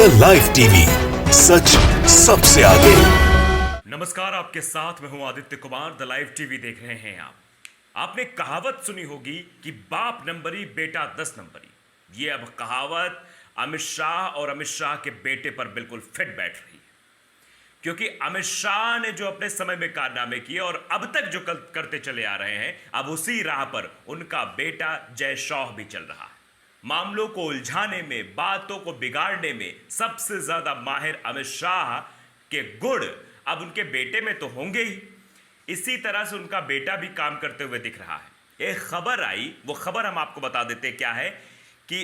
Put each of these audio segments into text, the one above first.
The live TV, सच सबसे आगे। नमस्कार, आपके साथ मैं हूं Aditya Kumar. The live TV देख रहे हैं आप। आपने कहावत सुनी होगी कि बाप नंबरी बेटा 10 नंबरी। ये अब कहावत अमित शाह और अमित शाह के बेटे पर बिल्कुल फिट बैठ रही है, क्योंकि अमित शाह ने जो अपने समय में कारनामे किए और अब तक जो करते चले आ रहे हैं, अब उसी राह पर उनका बेटा जय शाह भी चल रहा है। मामलों को उलझाने में, बातों को बिगाड़ने में सबसे ज्यादा माहिर अमित शाह के गुण अब उनके बेटे में तो होंगे ही। इसी तरह से उनका बेटा भी काम करते हुए दिख रहा है। एक खबर आई, वो खबर हम आपको बता देते क्या है कि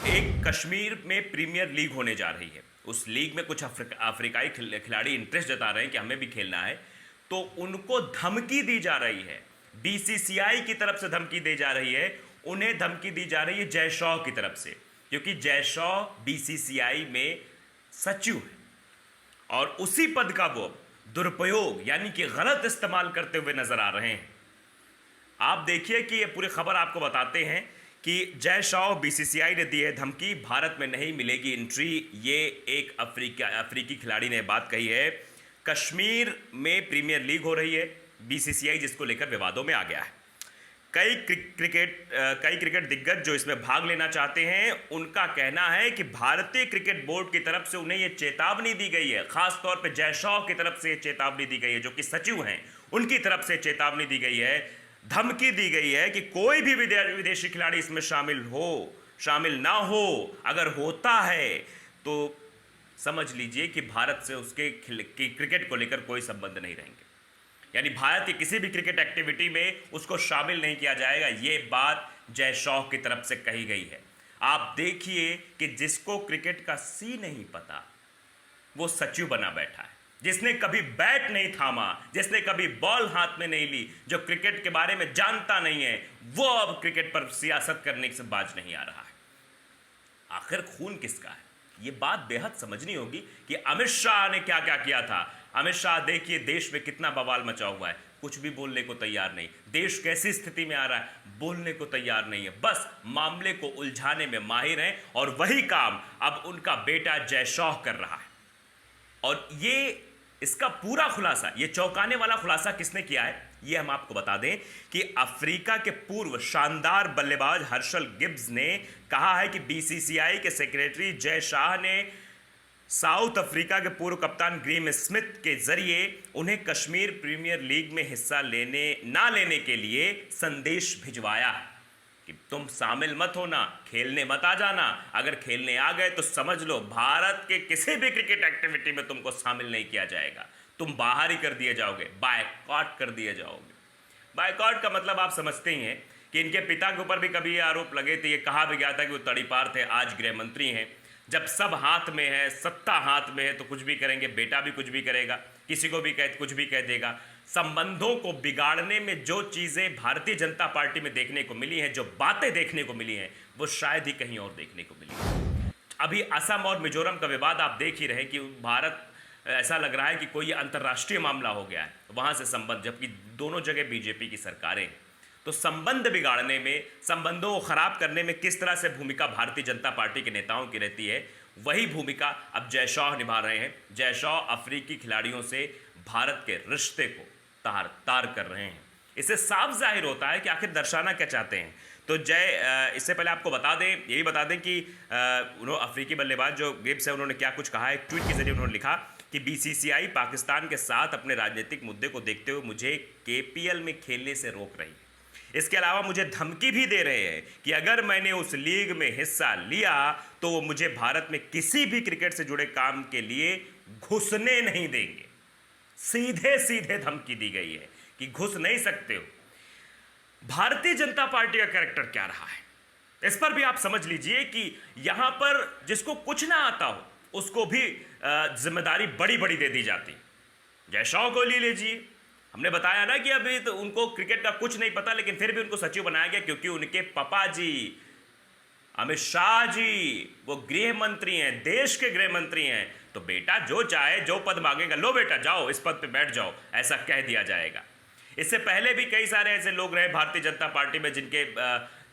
एक कश्मीर में प्रीमियर लीग होने जा रही है। उस लीग में कुछ अफ्रीकाई खिलाड़ी इंटरेस्ट जता रहे हैं कि हमें भी खेलना है, तो उनको धमकी दी जा रही है। बीसीसीआई की तरफ से धमकी दी जा रही है, उन्हें धमकी दी जा रही है जय शाह की तरफ से, क्योंकि जय शाह बीसीसीआई में सचिव है और उसी पद का वो दुरुपयोग यानी कि गलत इस्तेमाल करते हुए नजर आ रहे हैं। आप देखिए कि ये पूरी खबर आपको बताते हैं कि जय शाह बीसीसीआई ने दी है धमकी, भारत में नहीं मिलेगी एंट्री। ये एक अफ्रीकी खिलाड़ी ने बात कही है। कश्मीर में प्रीमियर लीग हो रही है, बीसीसीआई जिसको लेकर विवादों में आ गया है। कई क्रिकेट दिग्गज जो इसमें भाग लेना चाहते हैं, उनका कहना है कि भारतीय क्रिकेट बोर्ड की तरफ से उन्हें यह चेतावनी दी गई है, खासतौर पर जय शाह की तरफ से चेतावनी दी गई है, जो कि सचिव हैं, उनकी तरफ से चेतावनी दी गई है, धमकी दी गई है कि कोई भी विदेशी खिलाड़ी इसमें शामिल ना हो। अगर होता है तो समझ लीजिए कि भारत से उसके क्रिकेट को लेकर कोई संबंध नहीं रहेंगे, यानी भारत की किसी भी क्रिकेट एक्टिविटी में उसको शामिल नहीं किया जाएगा। ये बात जय शाह की तरफ से कही गई है। आप देखिए कि जिसको क्रिकेट का सी नहीं पता वो सचिव बना बैठा है, जिसने कभी बैट नहीं थामा, जिसने कभी बॉल हाथ में नहीं ली, जो क्रिकेट के बारे में जानता नहीं है, वो अब क्रिकेट पर सियासत करने से बाज नहीं आ रहा है। आखिर खून किसका है? ये बात बेहद समझनी होगी कि अमित शाह ने क्या क्या किया था। अमित शाह देखिए देश में कितना बवाल मचा हुआ है, कुछ भी बोलने को तैयार नहीं। देश कैसी स्थिति में आ रहा है, बोलने को तैयार नहीं है, बस मामले को उलझाने में माहिर हैं। और वही काम अब उनका बेटा जय शाह कर रहा है। और ये इसका पूरा खुलासा, ये चौंकाने वाला खुलासा किसने किया है, ये हम आपको बता दें कि अफ्रीका के पूर्व शानदार बल्लेबाज हर्षल गिब्स ने कहा है कि बीसीसीआई के सेक्रेटरी जय शाह ने साउथ अफ्रीका के पूर्व कप्तान ग्रेम स्मिथ के जरिए उन्हें कश्मीर प्रीमियर लीग में हिस्सा ना लेने के लिए संदेश भिजवाया है कि तुम शामिल मत होना, खेलने मत आ जाना। अगर खेलने आ गए तो समझ लो भारत के किसी भी क्रिकेट एक्टिविटी में तुमको शामिल नहीं किया जाएगा, तुम बाहर ही कर दिए जाओगे, बायकॉट कर दिए जाओगे। बायकॉट का मतलब आप समझते ही हैं कि इनके पिता के ऊपर भी कभी ये आरोप लगे थे, ये कहा भी गया था कि वो तड़ीपार थे, आज गृह मंत्री हैं। जब सब हाथ में है, सत्ता हाथ में है, तो कुछ भी करेंगे। बेटा भी कुछ भी करेगा, किसी को भी कुछ भी कह देगा। संबंधों को बिगाड़ने में जो चीज़ें भारतीय जनता पार्टी में देखने को मिली हैं, जो बातें देखने को मिली हैं, वो शायद ही कहीं और देखने को मिली। अभी असम और मिजोरम का विवाद आप देख ही रहे कि भारत, ऐसा लग रहा है कि कोई अंतर्राष्ट्रीय मामला हो गया है वहाँ से संबंध, जबकि दोनों जगह बीजेपी की सरकारें हैं। तो संबंध बिगाड़ने में, संबंधों को खराब करने में किस तरह से भूमिका भारतीय जनता पार्टी के नेताओं की रहती है, वही भूमिका अब जय शाह निभा रहे हैं। जय शाह अफ्रीकी खिलाड़ियों से भारत के रिश्ते को तार कर रहे हैं। इससे साफ जाहिर होता है कि आखिर दर्शाना क्या चाहते हैं। तो इससे पहले आपको बता दें, ये भी बता दें कि उन्होंने अफ्रीकी बल्लेबाज जो गिब्स है, उन्होंने क्या कुछ कहा है। ट्वीट के जरिए उन्होंने लिखा कि बीसीसीआई पाकिस्तान के साथ अपने राजनीतिक मुद्दे को देखते हुए मुझे केपीएल में खेलने से रोक रही है। इसके अलावा मुझे धमकी भी दे रहे हैं कि अगर मैंने उस लीग में हिस्सा लिया तो वो मुझे भारत में किसी भी क्रिकेट से जुड़े काम के लिए घुसने नहीं देंगे। सीधे सीधे धमकी दी गई है कि घुस नहीं सकते हो। भारतीय जनता पार्टी का कैरेक्टर क्या रहा है, इस पर भी आप समझ लीजिए कि यहां पर जिसको कुछ ना आता हो उसको भी जिम्मेदारी बड़ी बड़ी दे दी जाती। जय शाह को ले लीजिए, हमने बताया ना कि अभी तो उनको क्रिकेट का कुछ नहीं पता, लेकिन फिर भी उनको सचिव बनाया गया क्योंकि उनके पापा जी अमित शाह जी वो गृह मंत्री हैं, देश के गृह मंत्री हैं। तो बेटा जो चाहे, जो पद मांगेगा, लो बेटा जाओ इस पद पे बैठ जाओ, ऐसा कह दिया जाएगा। इससे पहले भी कई सारे ऐसे लोग रहे भारतीय जनता पार्टी में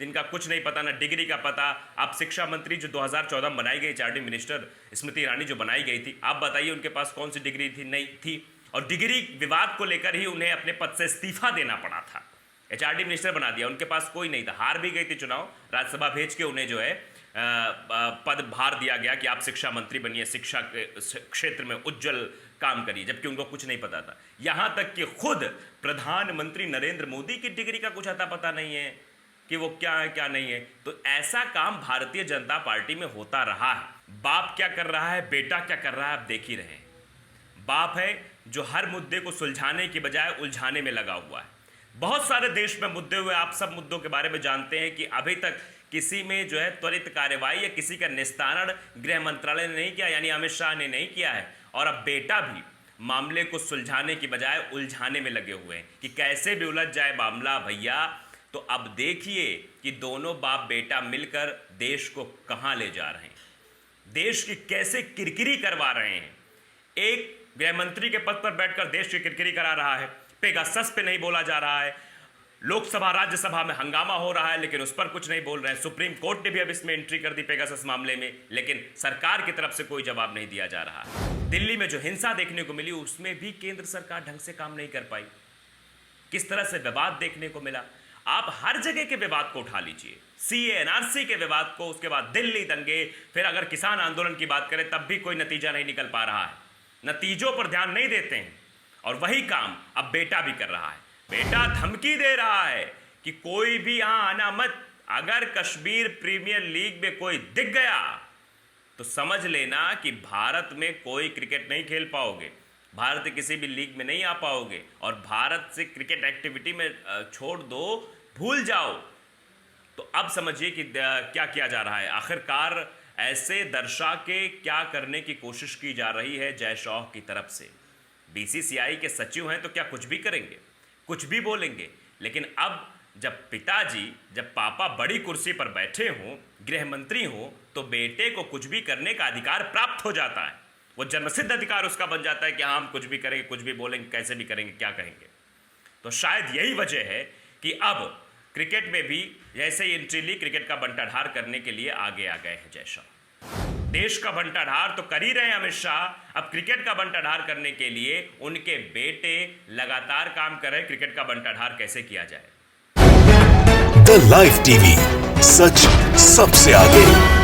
जिनका कुछ नहीं पता, ना डिग्री का पता। आप शिक्षा मंत्री जो 2014 में बनाई गई, एचआरडी मिनिस्टर स्मृति ईरानी जो बनाई गई थी, आप बताइए उनके पास कौन सी डिग्री थी? नहीं थी। और डिग्री विवाद को लेकर ही उन्हें अपने पद से इस्तीफा देना पड़ा था। एचआरडी मिनिस्टर बना दिया, उनके पास कोई नहीं था, हार भी गई थी चुनाव, राज्यसभा भेज के उन्हें जो है पद भार दिया गया कि आप शिक्षा मंत्री बनिए, शिक्षा के क्षेत्र में उज्जवल काम करिए, जबकि उनको कुछ नहीं पता था। यहां तक कि खुद प्रधानमंत्री नरेंद्र मोदी की डिग्री का कुछ अता पता नहीं है कि वो क्या है क्या नहीं है। तो ऐसा काम भारतीय जनता पार्टी में होता रहा है। बाप क्या कर रहा है, बेटा क्या कर रहा है, आप देख ही रहे हैं। बाप है जो हर मुद्दे को सुलझाने की बजाय उलझाने में लगा हुआ है। बहुत सारे देश में मुद्दे हुए, आप सब मुद्दों के बारे में जानते हैं कि अभी तक किसी में जो है त्वरित कार्रवाई या किसी का निस्तारण गृह मंत्रालय ने नहीं किया, यानी अमित शाह ने नहीं किया है। और अब बेटा भी मामले को सुलझाने की बजाय उलझाने में लगे हुए हैं कि कैसे भी उलझ जाए मामला भैया। तो अब देखिए कि दोनों बाप बेटा मिलकर देश को कहां ले जा रहे हैं, देश की कैसे किरकिरी करवा रहे हैं। एक गृह मंत्री के पद पर बैठकर देश की किरकिरी करा रहा है, पेगासस पे नहीं बोला जा रहा है, लोकसभा राज्यसभा में हंगामा हो रहा है लेकिन उस पर कुछ नहीं बोल रहे हैं। सुप्रीम कोर्ट ने भी अब इसमें एंट्री कर दी पेगासस मामले में, लेकिन सरकार की तरफ से कोई जवाब नहीं दिया जा रहा। दिल्ली में जो हिंसा देखने को मिली उसमें भी केंद्र सरकार ढंग से काम नहीं कर पाई। किस तरह से विवाद देखने को मिला, आप हर जगह के विवाद को उठा लीजिए, सीए एनआरसी के विवाद को, उसके बाद दिल्ली दंगे, फिर अगर किसान आंदोलन की बात करें तब भी कोई नतीजा नहीं निकल पा रहा है, नतीजों पर ध्यान नहीं देते हैं। और वही काम अब बेटा भी कर रहा है। बेटा धमकी दे रहा है कि कोई भी यहां आना मत, अगर कश्मीर प्रीमियर लीग में कोई दिख गया तो समझ लेना कि भारत में कोई क्रिकेट नहीं खेल पाओगे, भारत के किसी भी लीग में नहीं आ पाओगे, और भारत से क्रिकेट एक्टिविटी में छोड़ दो, भूल जाओ। तो अब समझिए कि क्या किया जा रहा है। आखिरकार ऐसे दर्शा के क्या करने की कोशिश की जा रही है जय शाह की तरफ से। बीसीसीआई के सचिव हैं तो क्या कुछ भी करेंगे, कुछ भी बोलेंगे, लेकिन अब जब पिताजी, जब पापा बड़ी कुर्सी पर बैठे हों, गृह मंत्री हों, तो बेटे को कुछ भी करने का अधिकार प्राप्त हो जाता है। वो जन्मसिद्ध अधिकार उसका बन जाता है कि हाँ हम कुछ भी करेंगे, कुछ भी बोलेंगे, कैसे भी करेंगे, क्या कहेंगे। तो शायद यही वजह है कि अब क्रिकेट में भी जैसे ही एंट्री ली, क्रिकेट का बंटाढार करने के लिए आगे आ गए हैं जय शाह। देश का बंटाढार तो कर ही रहे हैं अमित शाह, अब क्रिकेट का बंटाढार करने के लिए उनके बेटे लगातार काम कर रहे हैं। क्रिकेट का बंटाढार कैसे किया जाए। द लाइव टीवी, सच सबसे आगे।